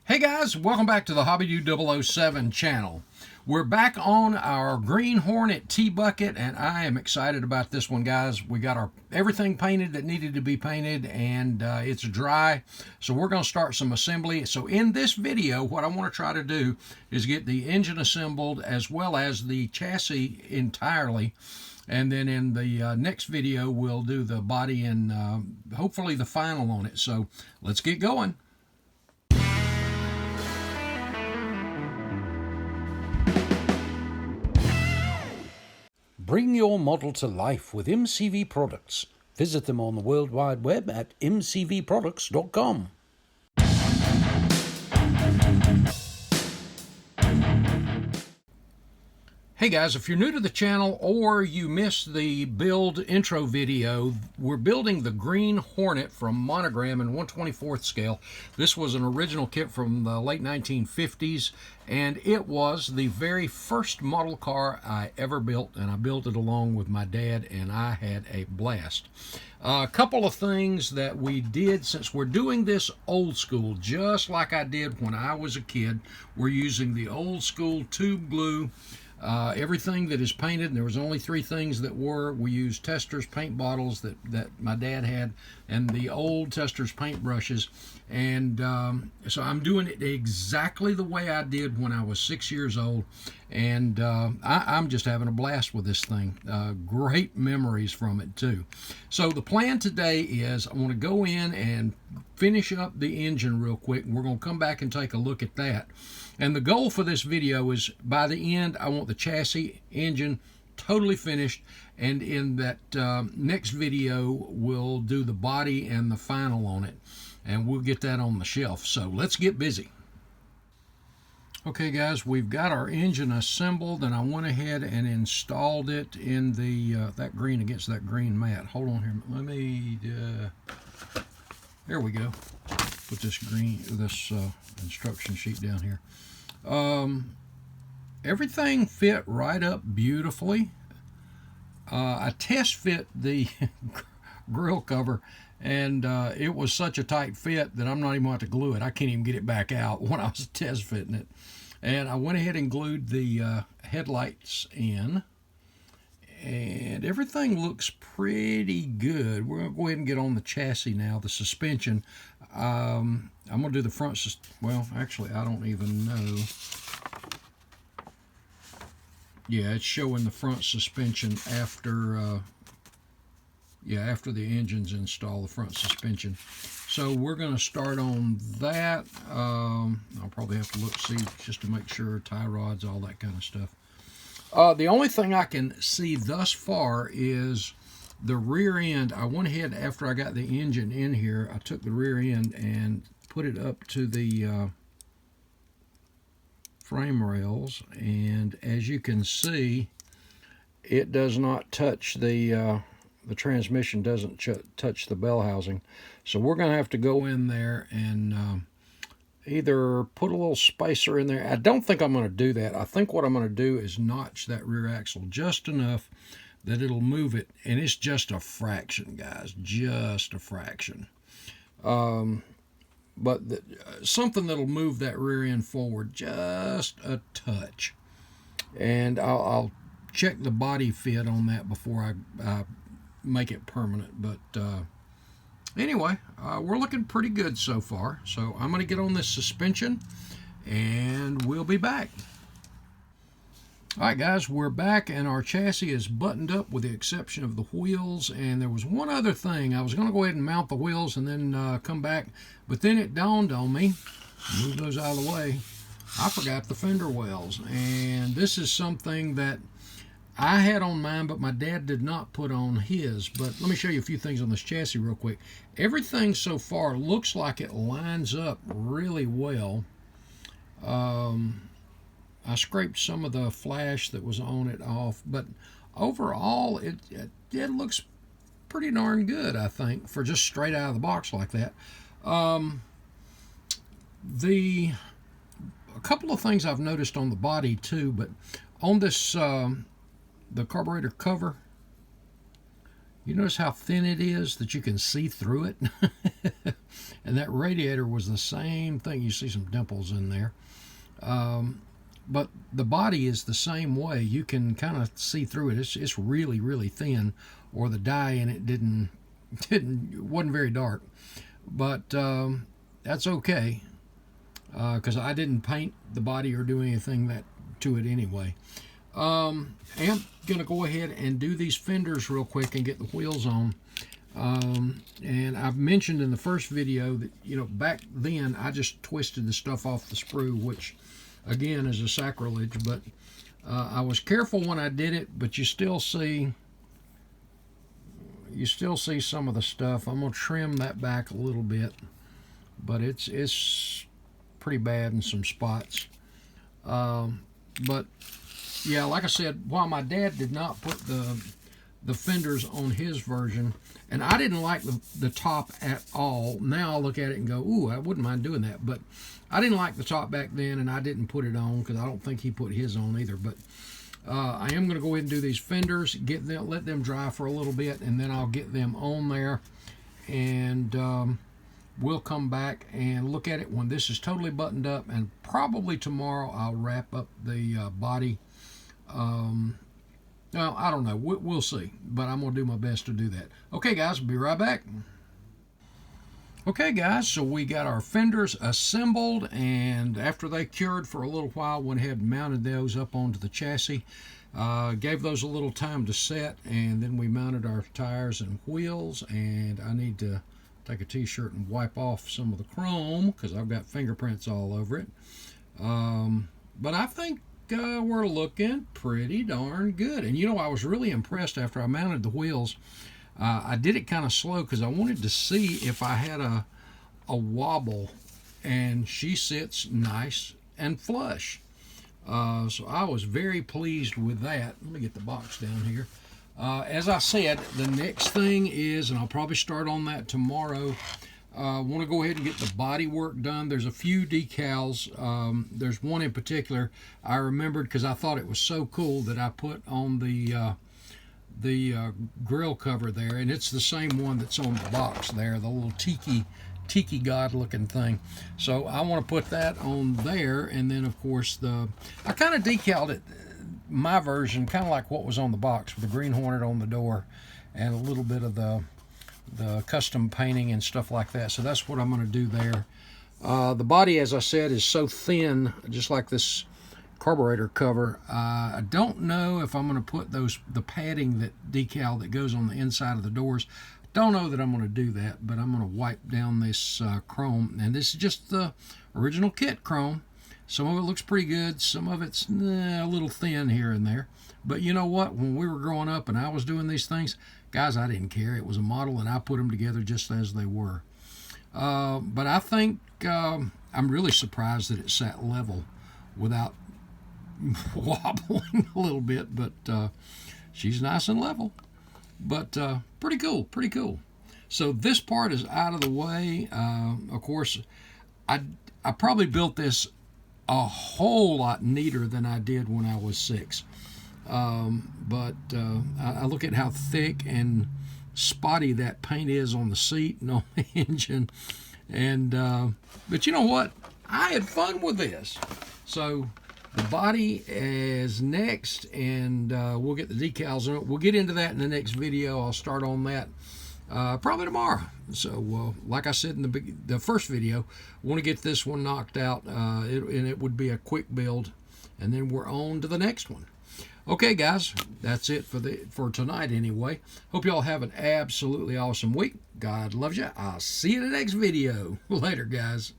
Hey guys, welcome back to the Hobby-Do 007 channel. We're back on our Green Hornet T-Bucket, and I am excited about this one, guys. We got our everything painted that needed to be painted, and it's dry, so we're going to start some assembly. So in this video, what I want to try to do is get the engine assembled as well as the chassis entirely. And then in the next video, we'll do the body and hopefully the final on it. So let's get going. Bring your model to life with MCV products. Visit them on the World Wide Web at mcvproducts.com. Hey guys, if you're new to the channel or you missed the build intro video, we're building the Green Hornet from Monogram in 1/24th scale. This was an original kit from the late 1950s, and it was the very first model car I ever built, and I built it along with my dad, and I had a blast. A couple of things that we did, since we're doing this old school, just like I did when I was a kid. We're using the old school tube glue. Everything that is painted, and there was only 3 things that were, we used Testors paint bottles that my dad had, and the old Testors paint brushes. And so I'm doing it exactly the way I did when I was 6 years old, and I'm just having a blast with this thing. Great memories from it too. So the plan today is I want to go in and finish up the engine real quick, and we're going to come back and take a look at that. And the goal for this video is, by the end, I want the chassis, engine totally finished, and in that next video we'll do the body and the final on it, and we'll get that on the shelf. So let's get busy. Okay guys, we've got our engine assembled, and I went ahead and installed it in the that green against that green mat. Hold on here, let me there we go. Put this instruction sheet down here. Everything fit right up beautifully. I test fit the grill cover, and it was such a tight fit that I'm not even going to have to glue it. I can't even get it back out when I was test fitting it. And I went ahead and glued the headlights in, and everything looks pretty good. We're going to go ahead and get on the chassis now, the suspension. I'm going to do the front, well, actually, I don't even know. Yeah, it's showing the front suspension after, after the engine's installed, the front suspension. So we're going to start on that. I'll probably have to look, see, just to make sure, tie rods, all that kind of stuff. The only thing I can see thus far is the rear end. I went ahead, after I got the engine in here, I took the rear end and put it up to the frame rails, and as you can see, it does not touch the transmission doesn't touch the bell housing. So we're going to have to go in there and either put a little spacer in there. I don't think I'm going to do that. I think what I'm going to do is notch that rear axle just enough that it'll move it, and it's just a fraction, guys, just a fraction. But something that'll move that rear end forward just a touch. And I'll check the body fit on that before I make it permanent. But anyway, we're looking pretty good so far. So I'm going to get on this suspension, and we'll be back. Alright guys, we're back, and our chassis is buttoned up with the exception of the wheels. And there was one other thing. I was going to go ahead and mount the wheels and then come back, but then it dawned on me, move those out of the way, I forgot the fender wells. And this is something that I had on mine, but my dad did not put on his. But let me show you a few things on this chassis real quick. Everything so far looks like it lines up really well. I scraped some of the flash that was on it off, but overall it looks pretty darn good, I think, for just straight out of the box like that. A couple of things I've noticed on the body too, but on this the carburetor cover, You notice how thin it is, that you can see through it? And that radiator was the same thing. You see some dimples in there. But the body is the same way. You can kind of see through it. It's really, really thin, or the dye in it wasn't very dark. But that's okay, because I didn't paint the body or do anything to it anyway. I'm gonna go ahead and do these fenders real quick and get the wheels on. And I've mentioned in the first video that, you know, back then I just twisted the stuff off the sprue, which again is a sacrilege, but I was careful when I did it. But you still see some of the stuff. I'm gonna trim that back a little bit, but it's pretty bad in some spots. But yeah, like I said, while my dad did not put the fenders on his version, and I didn't like the top at all. Now I look at it and go, ooh, I wouldn't mind doing that. But I didn't like the top back then, and I didn't put it on because I don't think he put his on either. But I am going to go ahead and do these fenders, let them dry for a little bit, and then I'll get them on there, and we'll come back and look at it when this is totally buttoned up, and probably tomorrow I'll wrap up the body. Well, I don't know. We'll see, but I'm going to do my best to do that. Okay, guys, we'll be right back. Okay, guys, so we got our fenders assembled, and after they cured for a little while, went ahead and mounted those up onto the chassis. Gave those a little time to set, and then we mounted our tires and wheels, and I need to take a t-shirt and wipe off some of the chrome because I've got fingerprints all over it. But I think we're looking pretty darn good. And you know, I was really impressed after I mounted the wheels. I did it kind of slow because I wanted to see if I had a wobble, and she sits nice and flush. So I was very pleased with that. Let me get the box down here. As I said, the next thing is, and I'll probably start on that tomorrow, I want to go ahead and get the body work done. There's a few decals. There's one in particular I remembered because I thought it was so cool that I put on the grill cover there, and it's the same one that's on the box there, the little tiki god looking thing. So I want to put that on there, and then of course I kind of decaled it, my version, kind of like what was on the box, with the Green Hornet on the door and a little bit of the custom painting and stuff like that. So that's what I'm going to do there. The body, as I said, is so thin, just like this carburetor cover. I don't know if I'm going to put the padding, that decal that goes on the inside of the doors. Don't know that I'm going to do that, but I'm going to wipe down this chrome. And this is just the original kit chrome. Some of it looks pretty good. Some of it's a little thin here and there. But you know what? When we were growing up and I was doing these things, guys, I didn't care. It was a model, and I put them together just as they were. But I think I'm really surprised that it sat level without wobbling a little bit. But she's nice and level. But pretty cool, pretty cool. So this part is out of the way. Of course, I probably built this a whole lot neater than I did when I was 6. But I look at how thick and spotty that paint is on the seat and on the engine. And but you know what? I had fun with this. So the body is next, and we'll get the decals on it. We'll get into that in the next video. I'll start on that probably tomorrow. So like I said in the first video, I want to get this one knocked out, and it would be a quick build, and then we're on to the next one. Okay, guys, that's it for tonight anyway. Hope y'all have an absolutely awesome week. God loves you. I'll see you in the next video. Later, guys.